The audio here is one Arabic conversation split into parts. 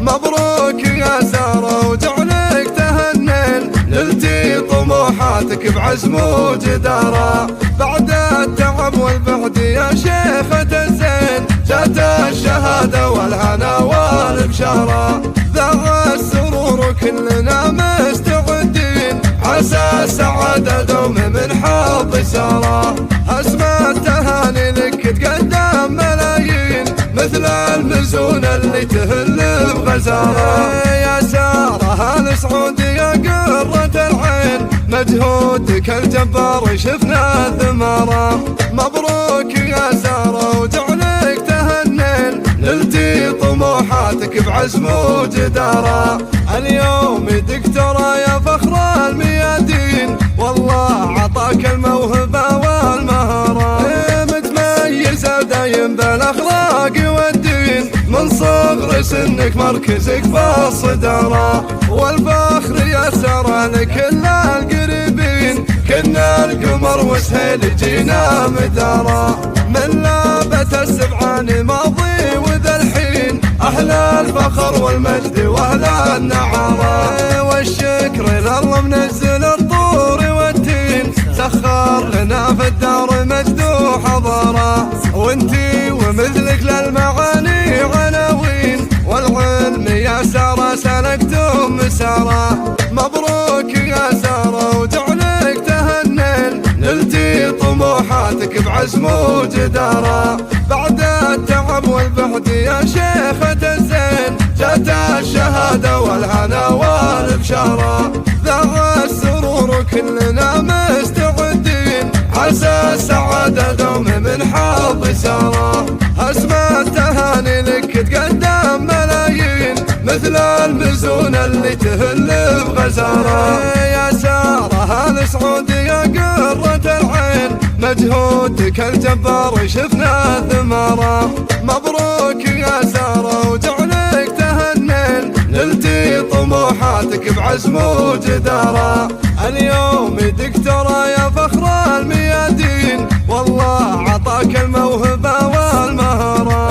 مبروك يا سارة وجعلك تهنين، نلتي طموحاتك بعزم وجدارة. بعد التعب والبعد يا شيخة الزين، جات الشهادة والهنا والبشارة. ذا السرور كلنا مستعدين، عسى السعادة دوم من حظ سارة. اسمى التهاني لك تقدم ملايين، مثل المزون اللي تهل بغزارة. يا سارة السعودية قرة العين، مجهودك الجبار شفنا ثماره. مبروك يا سارة وجعلك تهنين، نلتي طموحاتك بعزم وجدارة. اليوم دكتورة يا فخر الميادين، والله عطاك الموهبة والمهارة. متميزة دايم بالاخلاق والدين، من صغر سنك مركزك في الصدارة. والفخر يا سارة لكل القريبين، كنا القمر وسهيل جينا مدارة. من لابة السبعان ماضي وذا الحين، أهل الفخر والمجد وأهل النعارة. والشكر لله منزل الطور والتين، سخر لنا في الدار مجد وحضارة. وانتي ومثلك للمعاني عناوين، والعلم يا سارة سلكتم مسارة. مبروك يا سارة وجعلك تهنين، نلتي طموحاتك بعزم وجدارة. بعد التعب والبعد يا شيخة الزين، جات الشهادة والهنا والبشارة. ذا السرور كلنا مستعدين، عسى السعادة دوم من حظ سارة. اسمى التهاني لك تقدم ملايين، مثل المزون اللي تهل بغزارة. يا سارة السعودية قرة العين، مجهودك الجبار شفنا ثماره. مبروك يا سارة وجعلك تهنين، نلتي طموحاتك بعزم وجدارة. اليوم دكتورة يا فخر الميادين، والله عطاك الموهبة والمهارة.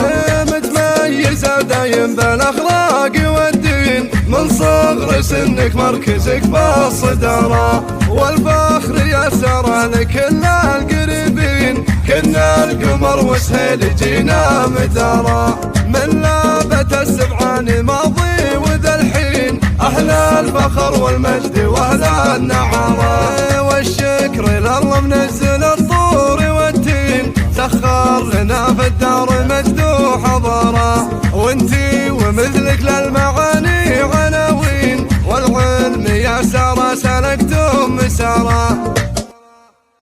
متميزة دايم بالاخلاق والدين، من صغر سنك مركزك في الصدارة. والفخر يا سارة لكل القريبين، كنا القمر وسهيل جينا مدارة. من لابة السبعان ماضي وذا الحين، أهل الفخر والمجد وأهل النعارة. والشكر لله منزل الطور والتين، سخر لنا في الدار مجد وحضارة. وانتي ومثلك للمعاني عناوين، والعلم يا سارة سلكتم مسارة.